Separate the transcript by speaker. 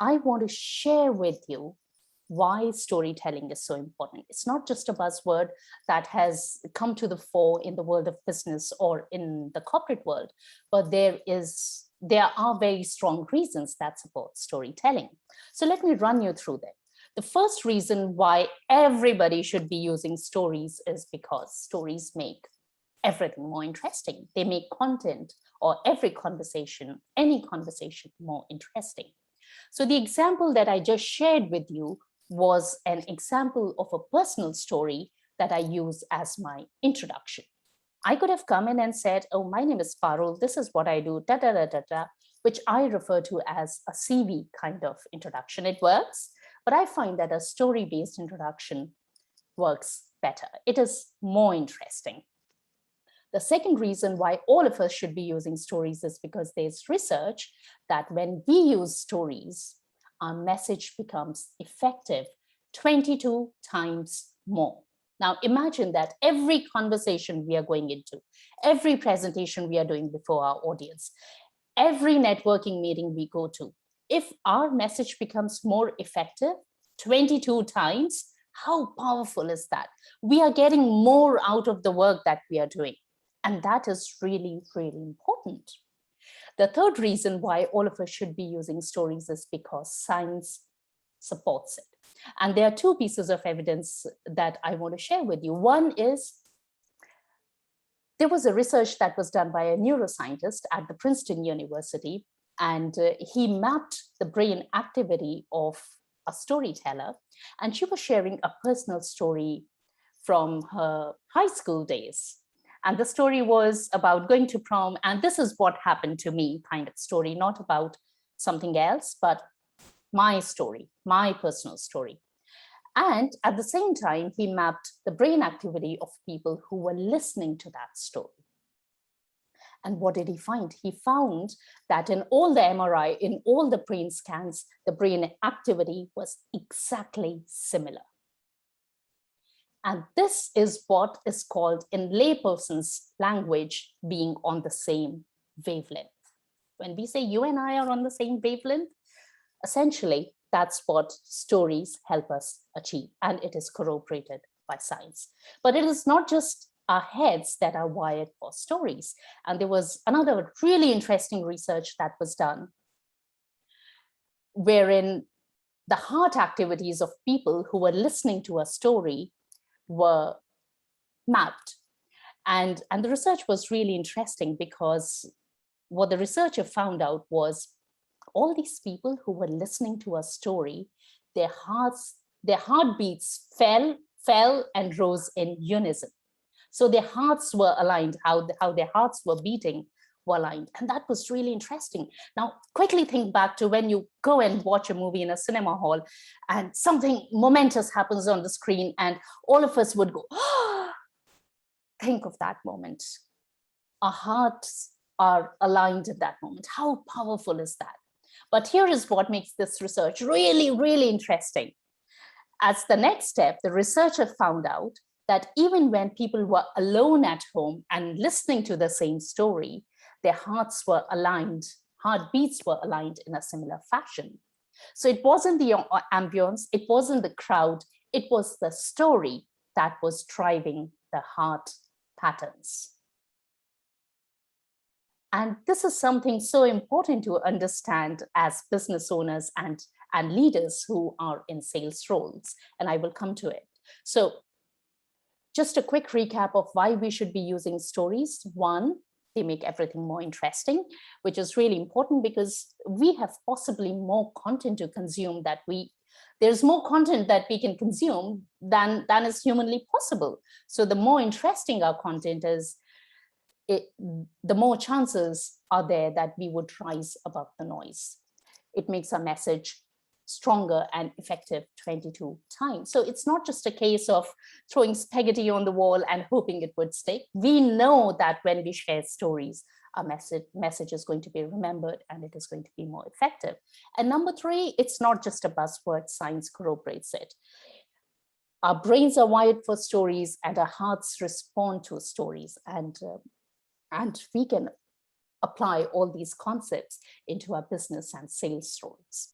Speaker 1: I want to share with you why storytelling is so important. It's not just a buzzword that has come to the fore in the world of business or in the corporate world, but there are very strong reasons that support storytelling. So let me run you through them. The first reason why everybody should be using stories is because stories make everything more interesting. They make content or any conversation more interesting. So the example that I just shared with you was an example of a personal story that I use as my introduction. I could have come in and said, oh, my name is Parul, this is what I do, da, da, da, da, da, which I refer to as a CV kind of introduction. It works, but I find that a story-based introduction works better. It is more interesting. The second reason why all of us should be using stories is because there's research that when we use stories, our message becomes effective 22 times more. Now imagine that every conversation we are going into, every presentation we are doing before our audience, every networking meeting we go to, if our message becomes more effective 22 times, how powerful is that? We are getting more out of the work that we are doing. And that is really, really important. The third reason why all of us should be using stories is because science supports it. And there are two pieces of evidence that I want to share with you. One is there was a research that was done by a neuroscientist at the Princeton University, and he mapped the brain activity of a storyteller, and she was sharing a personal story from her high school days. And the story was about going to prom, and this is what happened to me kind of story, not about something else, but my story, my personal story. And at the same time, he mapped the brain activity of people who were listening to that story. And what did he find? He found that in all the MRI, in all the brain scans, the brain activity was exactly similar. And this is what is called, in layperson's language, being on the same wavelength. When we say you and I are on the same wavelength, essentially, that's what stories help us achieve. And it is corroborated by science. But it is not just our heads that are wired for stories. And there was another really interesting research that was done, wherein the heart activities of people who were listening to a story were mapped. And the research was really interesting because what the researcher found out was all these people who were listening to a story, their heartbeats fell and rose in unison. So their hearts were aligned, how their hearts were beating were aligned. And that was really interesting. Now, quickly think back to when you go and watch a movie in a cinema hall and something momentous happens on the screen and all of us would go, oh! Think of that moment. Our hearts are aligned at that moment. How powerful is that? But here is what makes this research really, really interesting. As the next step, the researcher found out that even when people were alone at home and listening to the same story, their hearts were aligned, heartbeats were aligned in a similar fashion. So it wasn't the ambience, it wasn't the crowd, it was the story that was driving the heart patterns. And this is something so important to understand as business owners and leaders who are in sales roles. And I will come to it. So just a quick recap of why we should be using stories. One, they make everything more interesting, which is really important because we have possibly more content to consume there's more content that we can consume than is humanly possible. So the more interesting our content is, the more chances are there that we would rise above the noise. It makes our message stronger and effective 22 times. So it's not just a case of throwing spaghetti on the wall and hoping it would stick. We know that when we share stories, our message is going to be remembered and it is going to be more effective. And number three, it's not just a buzzword, science corroborates it. Our brains are wired for stories and our hearts respond to stories, and we can apply all these concepts into our business and sales roles.